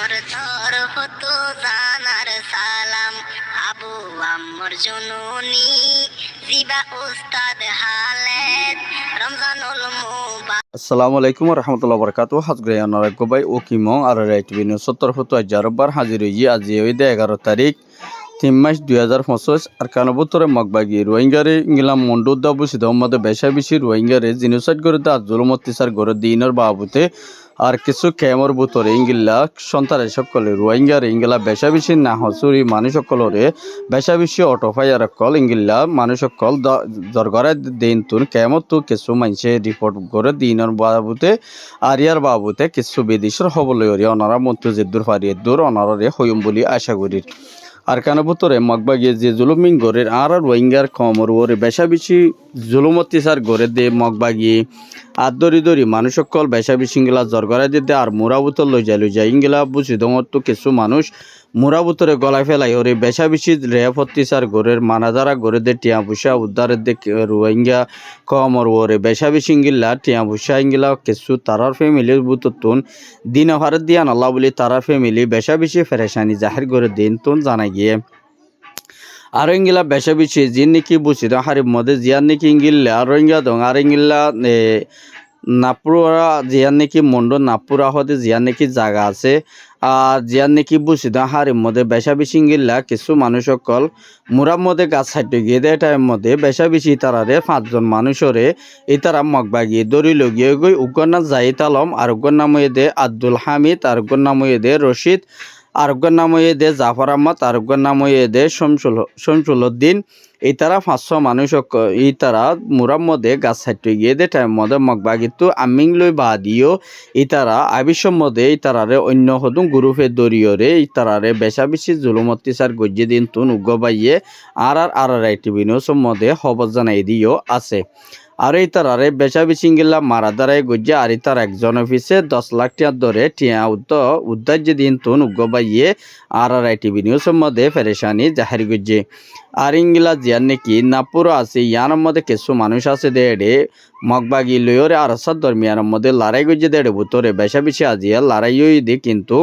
মোর তরফ তো জানার সালাম, আবু আম্মর জননী জিবা উস্তাদ হালেদ রমজানুল মুবারক। আসসালামু আলাইকুম রহমতুল্লাহ বরকাত হাজগ্রে অনারাগ্যবাই ও কিমং আর রাইটবিন 70 হাজির হয়ে আজি ওই 11 তারিখ 3 মাস 2025 আর কানবুতরে মগবাগি রোহিঙ্গারে ইংলাম মন্ডুদ্দা বুসিদ মধ্যে বেশা বেশি রোহিঙ্গারে জিনোসাইড করে দা জুলুমত্তিসার করে দিনের বাবুতে আর কিছু ক্যামর বুতরে ইংলা সন্তারে সকলে রোহিঙ্গারে ইংলা বেশা বেশি না হসুরি মানুষ সকলরে বেশা বেশি অটোফাইয়ার কল ইংলা মানুষ সকল দরগরে দিন তুন ক্যামত তো কিছু মানুষে রিপোর্ট করে দিনের বাবুতে আর ইয়ার বাবুতে কিছু বিদেশের হবলে অনারা মন্ত্রজিদ্দুর ফারিয়েদ্দুর অনারে হইম বলি আশা করি আর কানবুতরে মগবাগিয়ে যে জুলুমিং গড়ের আর রোহিঙ্গার কমর ওরে বেশা বেশি জুলুমত্তিসার গড়ে দে মগবাগিয়ে আর দরি মানুষ সকল বেশা বেশি ইংলা জরগড়াই দিতে আর মুরাবুতর লই যায় ইংলা বুঝি তো কিছু মানুষ মুরাবুতরে গলায় ফেলাই ওরে বেশা বেশি রেয়াফত্তিসার গড়ের মানাজারা গড়ে দে টিয়া পুষা উদ্ধারের দে রোহিঙ্গা কমর ওরে বেশা বেশি ইংলা টিয়া পুষা ইংলা কিছু তারার ফ্যামিলির বুততুন দিন ভারত দিয়ান আল্লাহ বলি তারা ফ্যামিলি বেশা বেশি ফেরেশানি জাহির করে দিন তুন জানা গিয়ে আর ইংলা বেশা বেশি জিন নাকি বুঝিত হারির মধ্যে জিয়ান নাকি ইংলা রোহিঙ্গা দং আর ইংলা নাপুরা জিয়ান নাকি মন্ড নাপুরা হতে জিয়ান নাকি জায়গা আছে আর জিয়ান নাকি বুঝিত হারির মধ্যে বেশা বেশি ইংলা কিছু মানুষ সকল মুরার মধ্যে গাছ ছাইটে গিয়ে দেয় টাইম মধ্যে বেশা বেশি তারারে 5জন মানুষরে এই তারা মগবাগিয়ে দড়ি লগিয়ে গই উগ্র নাম জাহিদ আলম আর উগ্র নাম দে আব্দুল হামিদ আর উগ্র নাম দে রশিদ আরোগ্যর নাম দে জাফর আহমদ আরোগ্যর নাম দে শমসুল উদ্দিন এই তারা 500 মানুষ এই তারা মুরার মধ্যে গাছ ছাইটে গিয়ে দে টাইম মধ্যে মগবাগিতো আমিং লই বা দিও এই তারা আবিশ্বর মধ্যে এই তারারে অন্য হদুন গ্রুপে দরিয়রে এই তারারে বেশা বেশি জুলুমত্তিসার গজ্জে দিন তুন উগ্রবাইয়ে আর রাইটিভি নিউজের মধ্যে খবর জানাই দিও আছে আর এই তারারে বেশা বেশি ইংলা মারা দ্বারাই গজ্জে আর তার একজন অফিসে 10 লাখ টাকা ধরে টিয়া উদ্ধার যে দিন তুন উগ্রবাইয়ে আর রাইটিভি নিউজের মধ্যে ফেরেশানি জাহির গজ্জে আর ইংলা জিয়ার নাকি নাপুরো আছে ইয়ার মধ্যে কিছু মানুষ আছে দেড়ে মগবাগি লইরে আর সাত দরমিয়ার মধ্যে লড়াই গজ্জে দেড়ে ভুতরে বেশা বেশি আজিয়া লড়াই দি কিন্তু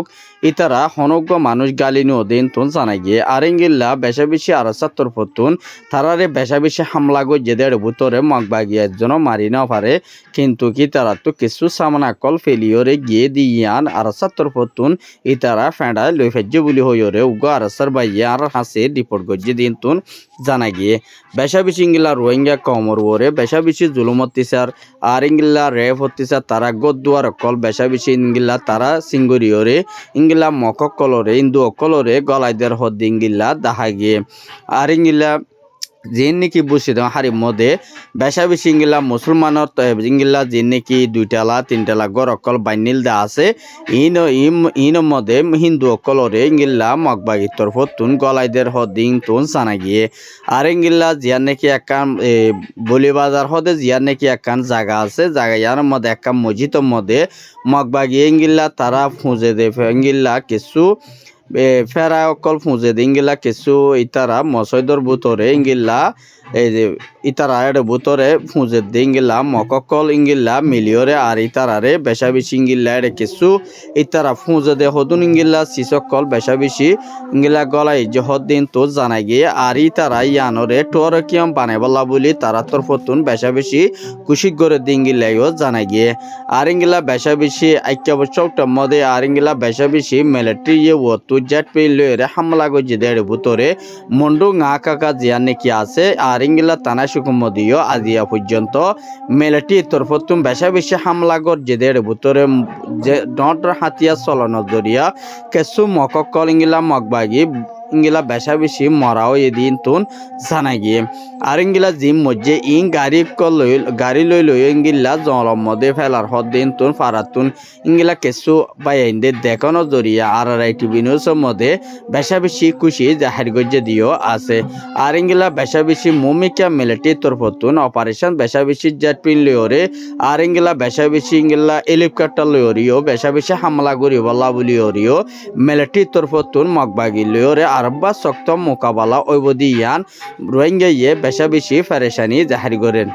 ইতারা হনজ্ঞ মানুষ গালি নিও দিন তুন জানা গিয়ে আর ইংলা বেশা বেশি আর সাত্তর ফতুন তারারে বেশা বেশি হামলা গজ্জে দেড়ে ভুতরে মগবাগি একজন মারি না পারে কিন্তু কি তারা তো কিছু সামনা কল ফেলিওরে গিয়ে দিয়ান আর সাত্তর ফতুন ইতারা ফেঁড়ায় লই ফেজ্জে বলি হইরে উগ্র আর সার বাইয়ে আর হাসে রিপোর্ট গজ্জে দিন তুন জানা গিয়ে বেশা বেশি ইংলা রোহিঙ্গা কমর ওরে বেশা বেশি জুলুমত্তিসার আর ইংলা রেপ হত্তিসার তারা গদ্দুয়ার অকল বেশা বেশি ইংলা তারা সিঙ্গুরিওরে ইংলা মককলরে ইন্দু অকলরে গলাইদের হদ্দি ইংলা দেখা গিয়ে আর ইংলা জিন নাকি বুঝিত হারির মধ্যে বেশা বেশি ইংলা মুসলমানত ইংলা জিন নাকি 2টালা 3টালা গড় অকল বাইনিল দা আছে ইন মধ্যে হিন্দু অকলরে ইংলা মগবাগির তরফতুন গলাইদের হদিং তুন জানা গিয়ে আর ইংলা জিয়ার নাকি একান বলিবাজার হদে জিয়ার নাকি একান জায়গা আছে জায়গা ইয়ার মধ্যে একান মসজিদের মধ্যে মগবাগি ইংলা তারা ফুঁজে দে ইংলা কিছু ফেরা অকল ফুঁজে দে ইংলা কিছু ইতারা মসজিদর বুতরে ইংলা এই যে ইতারা বুতরে ফুঁজে দে ইংলা মককল ইংলা মিলিয়রে আর ইতারারে বেশা বেশি ইংলা কিছু ইতারা ফুঁজে দে হদুন ইংলা সিসকল বেশা বেশি ইংলা গলাই যে হদিন তো জানাই গিয়ে আর ইতারা ইয়ানরে টোর কিয়ম বানাইবলা বলি তারা তোর ফতুন বেশা বেশি কুশি করে দিঙ্গিলাইও জানাই গিয়ে আর ইংলা বেশা বেশি আইক্য চৌকটার মধ্যে আর ইংলা বেশা বেশি মিলিটারি ও তু জেট পেলে হামলা গজি দেড় ভুতরে মন্ডু ngা কাকা জিয়া নাকি আছে আর ইংলা তানা সুকুম দিও আজিয়া পর্যন্ত মিলিটারি তরফতুন বেশা বেশি হামলা গজি দেড় ভুতরে যে ডট হাতিয়া চলন জরিয়া কিছু মককল ইংলা মগবাগি ইংলা বেশা বেশি মরাও এদিন তুন জানা গিয়ে আর ইংলা জিম মধ্যে গাড়ি লই ইংলা জলম মধ্যে ফেলার হদ দিন তুন ফারাতুন ইংলা কিছু বাইন্দে দেখানো জরিয়া আর রাইটিভি নিউজের মধ্যে বেশা বেশি খুশি জাহির গজ্জে দিও আছে আর ইংলা বেশা বেশি মুমিকা মিলিটারি তরফতুন অপারেশন বেশা বেশি জেট প্লেন লইরে আর ইংলা বেশা বেশি ইংলা হেলিকপ্টার লইরিও বেশা বেশি হামলা করি বলা বলি ওরিও মিলিটারি তরফতুন মগবাগি লইরে আরব্বা শক্ত মোকাবেলা ওইবদি ইয়ান রোহিঙ্গা বেশা বেশি ফেরেশানি জাহির করেন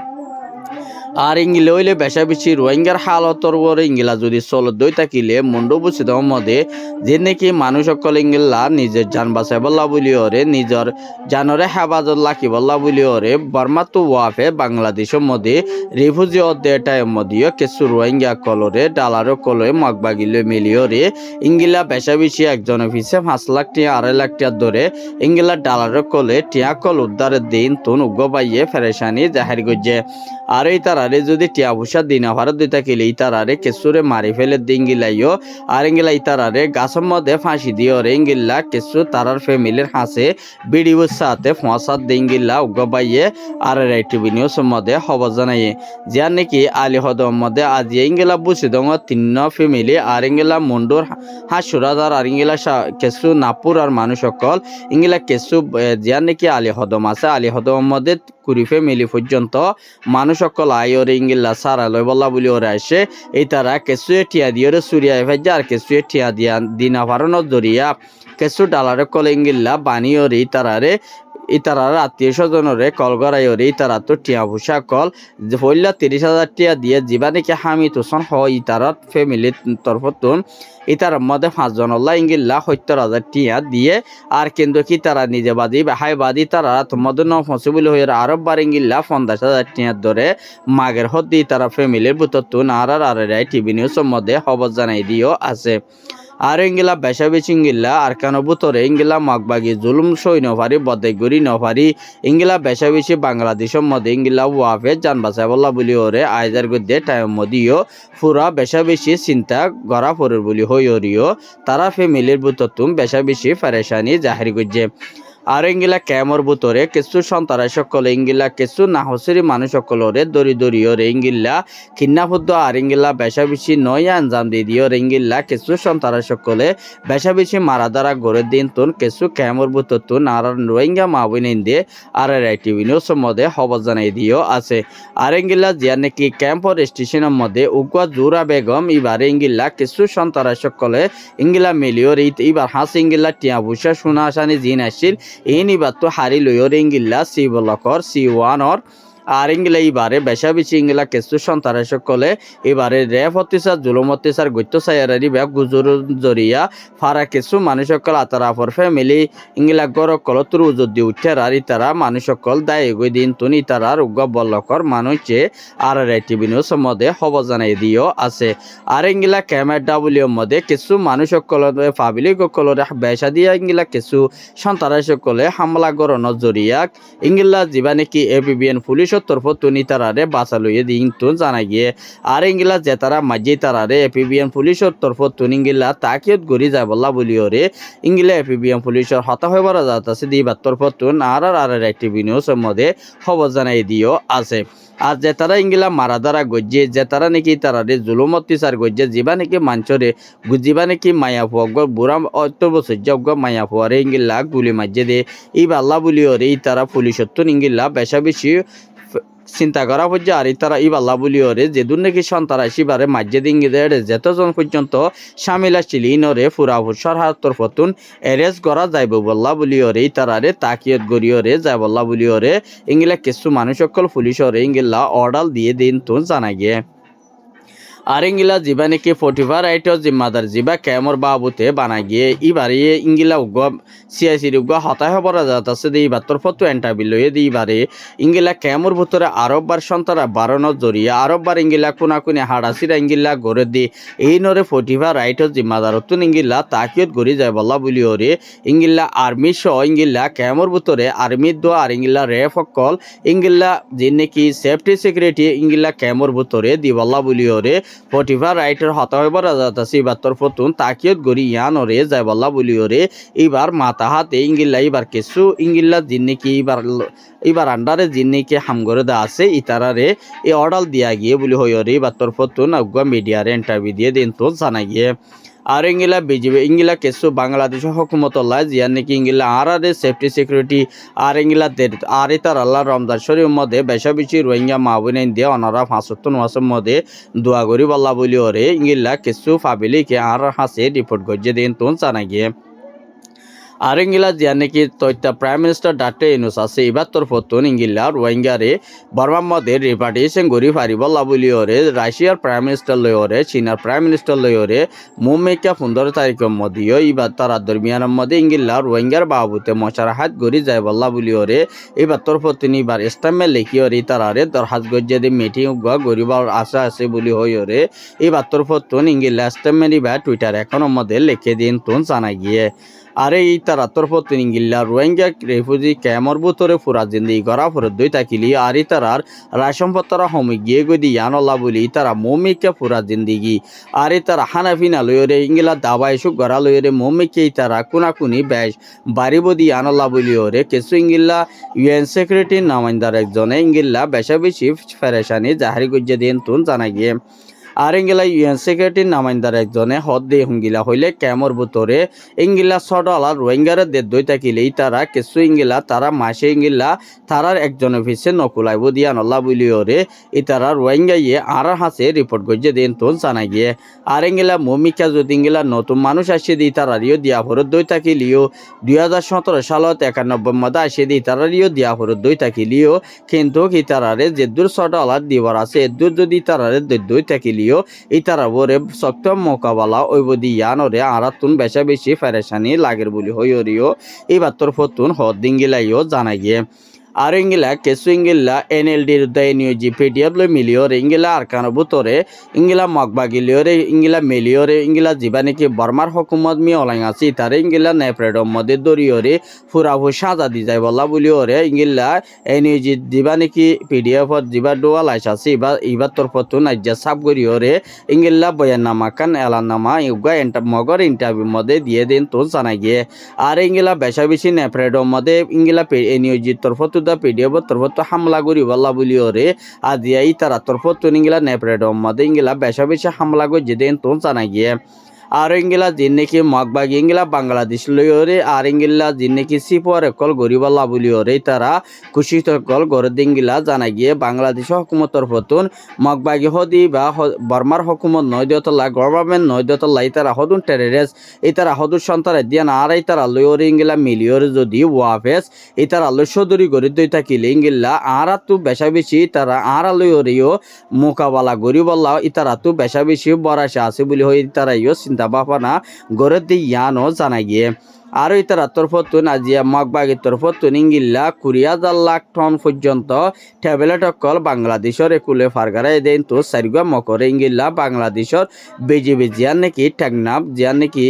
আর ইংলে হইলে বেশা বেশি রোহিঙ্গার হালতর ওরে ইংলা যদি চলত দই থাকিলে মুন্ডু বুঝিত মধ্যে যে নাকি মানুষ সকল ইংলা নিজের জান বাঁচাই বল্লা বলি ওরে নিজের জানরে হেফাজত লাখি বল্লা বলি ওরে বর্মা তো ওয়াফে বাংলাদেশের মধ্যে রিফিউজি অধ্যায়টায় মধ্যে কিছু রোহিঙ্গা কলরে ডালার কলরে মগবাগিলে মিলিয়রে ইংলা বেশা বেশি একজন অফিসে 5 লাখ টিয়া 2.5 লাখ টিয়া ধরে ইংলা ডালার কলে টিয়া কল উদ্ধারের দিন তুন উগ্রবাইয়ে ফেরেশানি জাহির করছে আর এই তারারে যদি টিয়া পয়সা দিনা ভারত দিতে গেলে এই তারারে কেসুরে মারি ফেলে দিঙ্গিলাইও আর ইঙ্গিলা এই তারারে গাছের মধ্যে ফাঁসি দিয়ে ওরে ইঙ্গিল্লা কেসু তারার ফ্যামিলির হাসে বিডিওর সাথে ফসাদ দিঙ্গিল্লা উগ্রবাইয়ে আর রেটিভি নিউজের মধ্যে খবর জানাইয়ে যার নাকি আলী হদম মধ্যে আজি ইঙ্গিলা বুঝি দङ 3 ফ্যামিলি আর ইঙ্গিলা মন্ডুর হাসুরাদার আর ইঙ্গিলা কেসু নাপুর আর মানুষ সকল ইঙ্গিলা কেসু যার নাকি আলী হদম আছে আলী হদম মধ্যে 20 ফ্যামিলি পর্যন্ত মানুষ সকল আয়র ইঙ্গিল্লা সারা লয় বল্লা বলি ওরা আসে এই তারা কেসুয়ে টিয়া দিয়ে সুরিয়ায় ভাজ্যা আর কেসুয়ে টিয়া দিয়া দিনা ভারণ জরিয়া কেসু ডালারে কল ইঙ্গিল্লা বানিয়র এই তারারে ইতারার আত্মীয় স্বজনরে কল করাইরে ইতারা তো টিয়া ভূষা কল হইলা 30,000 টিয়া দিয়ে যিবা নাকি হামিদ হোসেন হয় ইতারার ফ্যামিলির তরফতুন ইতার মধ্যে 5 জনল্লা ইঙ্গিল্লা 70,000 টিয়া দিয়ে আর কিন্তু কি তারা নিজে বাদি হাই বাদি তারা তোমাদের ন পসিবল হয়ে আরব বার ইঙ্গিল্লা 50,000 টিয়া ধরে মাগের হদ্দি তারা ফ্যামিলির বুততুন আর টিভি নিউজের মধ্যে খবর জানাই দিও আছে আর ইঙ্গিলা বেশা বেশি ইঙ্গিলা আর কেন বুতরে ইঙ্গিলা মগবাগি জুলুম সই নভারি বদাইগুড়ি নভারি ইঙ্গিলা বেশা বেশি বাংলাদেশের মধ্যে ইঙ্গিলা ওয়াফে জান বাঁচাই বল্লা বলি ওরে আইজার গদ্যে টাইম মদিও পুরা বেশা বেশি চিন্তা গড়া পড়ের বলি হই ওরিও তারা ফ্যামিলির বুততুম বেশা বেশি ফেরেশানি জাহির করছে আর ইঙ্গিলা ক্যামর বুতরে কিছু সন্তারা সকলে ইঙ্গিলা কিছু নাহসরি মানুষ সকলরে দরি দরিয়রে ইঙ্গিল্লা খিন্নাফুদ্দ আর ইঙ্গিলা বেশা বেশি নয় আঞ্জাম দিয়ে দিও ইঙ্গিল্লা কিছু সন্তারা সকলে বেশা বেশি মারা দ্বারা গড়ে দিন তুন কিছু ক্যামর বুততুন আর রোহিঙ্গা মাবিন দিয়ে আর টিভি নিউজের মধ্যে খবর জানাই দিও আছে আর ইঙ্গিলা জিয়া নাকি ক্যাম্পর স্টেশনের মধ্যে উগুয়া জুরা বেগম এবারে ইঙ্গিল্লা কিছু সন্তারা সকলে ইঙ্গিলা মিলিয়র এবার হাস ইঙ্গিল্লা টিয়া ভূষা সোনা আসানি জিন আসছিল এই নিবাত হারি লইয়র ইঙ্গিল্লা সি বলকর C1 আর ইঙ্গিলা এবারে বেশা বেশি ইঙ্গিলা কিছু সন্তারা সকলে এবারে রেপ অত্যাচার জুলুম অত্যাচার গত্য সায়ারি ব্যাগ গুজুর জরিয়া ফারা কিছু মানুষ সকল আতারাফর ফ্যামিলি ইঙ্গিলা গড় কলতুর উজুর দিয়ে উঠে আর তারা মানুষ সকল দায় এগোই দিন তুনি তারা উগ্র বল্লকর মানুষে আর টিভি নিউজের মধ্যে খবর জানাই দিও আছে আর ইঙ্গিলা ক্যামেরার মধ্যে কিছু মানুষ সকল ফাবিলি সকলরে বেশা দিয়া ইঙ্গিলা কিছু সন্তারা সকলে হামলা গড়ন জরিয়া ইঙ্গিলা যিবা নাকি APBN পুলিশ তরফ তুনি তারারে বাঁচা লইয়ে দিন তুন জানা গিয়ে আর ইঙ্গিলা যে তারা মাঝি তারারে APBN পুলিশের তরফ তুন ইঙ্গিলা তাকিয়ত গড়ি যায় বল্লা বলিও রে ইঙ্গিলা APBN পুলিশের হতা হইবার যাত আছে দিবার তরফ তুন আর টিভি নিউজের মধ্যে খবর জানাই দিও আছে আর যে তারা ইঙ্গিলা মারা দ্বারা গজ্জে যে তারা নাকি তারারে জুলুম অত্যাচার গজ্জে যিবা নাকি মাঞ্চরে যিবা নাকি মায়া ফুয়াগ বুড়া অত্যবসজ্য মায়া ফুয়ারে ইঙ্গিলা গুলি মাঝে দে এই বাল্লা বলিও রে তারা পুলিশের তুন ইঙ্গিলা বেশা বেশি চিন্তা করা হচ্ছে আর তারা ইবাল্লা বলিও রে যেদুর নাকি সন্তারা সিবারে মাঝে দিঙ্গি দেড় যেতজন পর্যন্ত সামিল আসছিল ইনরে ফুরাফুর সরহার তরফতুন এরেস্ট করা যাইব বল্লা বলিও রে তারারে তাকিয়ত গড়িও রে যাই বল্লা বলিও রে ইঙ্গিলা কিছু মানুষ সকল পুলিশরে ইঙ্গিলা অর্ডার দিয়ে দিন তুন জানা গিয়ে আর ইঙ্গিলা যিবা নাকি 45 রাইটর জিম্মাদার যিবা ক্যামর বাবুতে বানা গিয়ে ইবারে ইঙ্গিলা উগ সিআইসির উগ হতায় হবরা যাত আছে দি বাতর ফটো এন্টারভিউ লয়ে দি ইবারে ইঙ্গিলা ক্যামর ভিতরে আরববার সন্তারা বারণ জরিয়া আরববার ইঙ্গিলা কোনাকুনি হাড়াসিরা ইঙ্গিলা গড়ে দি এই নরে 45 রাইটর জিম্মাদার তুন ইঙ্গিলা তাকিয়ত গড়ি যায় বল্লা বলিও রে ইঙ্গিলা আর্মি সহ ইঙ্গিলা ক্যামর ভিতরে আর্মি দো আর ইঙ্গিলা রেফ কল ইঙ্গিলা যে নাকি সেফটি সিকিউরিটি ইঙ্গিলা ক্যামর ভিতরে দি বল্লা বলিও রে 45 রাইটার হতা হইবার যাত আছে বাতর ফতুন তাকিয়ত গড়ি ইয়ান রে যায় বল্লা বলিও রে এবার মাথা হাতে ইঙ্গিলা এবার কিছু ইঙ্গিলা জিন্নি কি এবার আন্ডারে জিন্নি কি হামগরে দা আছে ইতারারে এই অর্ডার দিয়া গিয়ে বলি হইও রে বাতর ফতুন আগুয়া মিডিয়ারে ইন্টারভিউ দিয়ে দিন তো জানা গিয়ে আর ইঙ্গিলা বিজেপি ইঙ্গিলা কিছু বাংলাদেশ হকুমতুল্লাহ জিয়ার নাকি ইঙ্গিলা আর সেফটি সিকিউরিটি আর ইঙ্গিলা আর তার আল্লাহ রমজান শরীফ মধ্যে বেশা বেশি রোহিঙ্গা মাহবুন দিয়ে অনারা 75 মাসের মধ্যে দোয়া করি বল্লা বলি ওরে ইঙ্গিলা কিছু ফাবিলিকে আর হাসে রিপোর্ট গজ্জে দিন তুন জানা গিয়ে আর ইংলা জিয়া নাকি তৈতা প্রাইম মিনিস্টার ডাক্তার ইউনুস আছে এবার তোর ফতুন ইংলা রোহিঙ্গারে বর্মার মধ্যে রিপার্টিশন করি পারিবল্লা বলিওরে রাশিয়ার প্রাইম মিনিস্টার লয়রে চীনার প্রাইম মিনিস্টার লয়রে মুম্বাইকা 15 তারিখের মধ্যে এবার তারা দরমিয়ানের মধ্যে ইংলা রোহিঙ্গার বাবুতে মশার হাত গড়ি যায় বল্লা বলিওরে এবার তোর ফতুন এবার ইস্তামে লেখিওরে তারারে দরহাজ গজ্জে মিটিং গরিবার আশা আছে বলি হইরে এবার তোর ফতুন ইংলা ইস্তামের এবার টুইটার এখনের মধ্যে লিখে দিন তুন জানা গিয়ে আরে এই তারা তরফত ইংলা রোহিঙ্গা রেফিউজি ক্যাম্পর ভিতরে পুরা জিন্দি করা ফরত দই থাকিলি আর ই তারার রাশনপত্র হমি গিয়ে গদি ইয়ানল্লা বলি তারা মমিকে পুরা জিন্দিগি আর ই তারা হানাফিনা লইরে ইংলা দাবাই সুখ গড়া লইরে মমিকে তারা কোনাকুনি বেশ বাড়িব দি ইয়ানল্লা বলি ওরে কিছু ইংলা ইউএন সেক্রেটারির নামাইন্দার একজনে ইংলা বেশা বেশি ফেরেশানি জাহারি গজ্জে দিন তুন জানা গিয়ে আর ইংলা ইউএন সেক্রেটারির নামাইন্দার একজনে হদ দিয়ে হুঙ্গিলা হইলে ক্যামর ভিতরে ইংলা $6 রোহিঙ্গারে দে দই থাকিলেই তারা কিছু ইংলা তারা মাসে ইংলা তারার একজন অফিসে নকুলাইব দিয়া নল্লা বলিওরে ই তারা রোহিঙ্গা ইয়ে আর হাসে রিপোর্ট গজ্জে দিন তোন জানা গিয়ে আর ইংলা মমিকা যদি ইংলা নতুন মানুষ আসে দি তারারিও দিয়া ফরত দই থাকিলিও 2017 সালত 91 মধ্যে আসে দি তারারিও দিয়া ফরত দই থাকিলিও কিন্তু কি তারারে যে দূর $6 দিবার আছে এদূর যদি তারারে দই থাকিলি ইতারা বরে শক্ত মোকাবেলা ওইবদি ইয়ানরে আরাতুন বেশা বেশি ফেরেশানি লাগের বলি হইরিও এবার তোর ফতুন হদ দিঙ্গিলাইও জানা গিয়ে আর ইংলা কেসু ইংলা এনএলডির উদয় নিয়োজি পিডিএফ লো মিলিয়রে ইংলা আরকানো বুতরে ইংলা মগবাগিলিয়রে ইংলা মিলিয়রে ইংলা জিবা নাকি বর্মার হকুমত মি অলাং আছে তারে ইংলা নেপ্রেডম মধ্যে দরিয়রে ফুরাফু সাজা দি যায় বলা বলিওরে ইংলা এনইজি দিবা নাকি পিডিএফ জিবা ডোয়াল আছে ইবার তোর ফতুন আজ্জা সাব গরিয়রে ইংলা বয়াননামা কান এলাননামা ইউগা মগর ইন্টারভিউ মধ্যে দিয়ে দিন তো জানা গিয়ে আর ইংলা বেশা বেশি নেপ্রেডম মধ্যে ইংলা এনইজি তোর ফতুন পিডিএফ তরফত হামলা করি বল্লা বলিওরে আজিয়া ই তারা তরফত ইংলা নেপ্রেডম মধ্যে ইংলা বেশা বেশি হামলা করে যেদিন তো জানা গিয়ে আর ইংলা যিন নাকি মগবাগি ইংলা বাংলাদেশ লইরে আর ইংলা যিন নাকি সিপর একল গরিবাল্লা বলিওরে তারা খুশি সকল গড় দিঙ্গিলা জানা গিয়ে বাংলাদেশ হকুমতর ফতুন মগবাগি হদি বা বর্মার হকুমত নয়দতলা গভর্নমেন্ট নয়দতলা ইতারা হদুন টেরেরেস ইতারা হদুর সন্তান দিয়া না আর ইতারা লইরে ইংলা মিলিয়রে যদি ওয়াফেস ইতারা লই সদরি গড়ি দই থাকিলে ইংলা আর তু বেশা বেশি তারা আর লইরেও মোকাবেলা গরিবাল্লা ইতারা তু বেশা বেশি বরাসা আছে বলি হই তারা ইও চিন্তা বাপানা গড়ে দি ইয়ানো জানা গিয়ে আর ইতারা তরফতুন আজিয়া মগবাগির তরফতুন ইংলা 20,000 লাখ টন পর্যন্ত ট্যাবলেট অকল বাংলাদেশের একুলে ফারগারাই দেন তো সারিগা মকরে ইংলা বাংলাদেশের বিজিবি জিয়ান নাকি টেকনাফ জিয়ান নাকি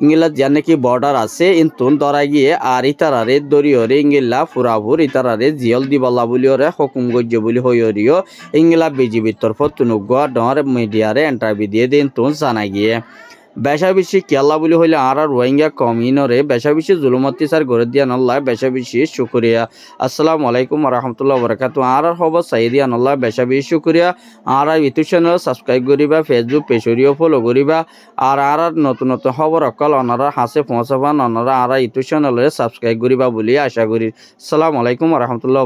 ইংলা জিয়ান নাকি বর্ডার আছে ইন্তুন ধরা গিয়ে আর ইতারারে দরিয়রে ইংলা ফুরাফুর ইতারারে জিয়ল দিবল্লা বলিওরে হুকুম গজ্জে বলি হইরিও ইংলা বিজিবির তরফতুন ডর মিডিয়ারে ইন্টারভিউ দিয়ে দিন তুন জানা গিয়ে বেশা বেশি কেলা বলি হইলে আর রোহিঙ্গা কমিউনরে বেশা বেশি জুলুমতি সার গড়ে দিয়া নল্লাহ বেশা বেশি শুক্রিয়া আসসালামু আলাইকুম রহমতুল্লাহ বরকাত আর হব সাইদিয়া নল্লাহ বেশা বেশি শুক্রিয়া আর ইউটিউব চ্যানেল সাবস্ক্রাইব করিবা ফেসবুক পেজরিও ফলো করিবা আর নতুন নতুন খবর অকল অনারা হাসে পৌঁছাবান অনারা আর ইউটিউব চ্যানেলে সাবস্ক্রাইব করিবা বলি আশা করি আসসালামু আলাইকুম রহমতুল্লাহ।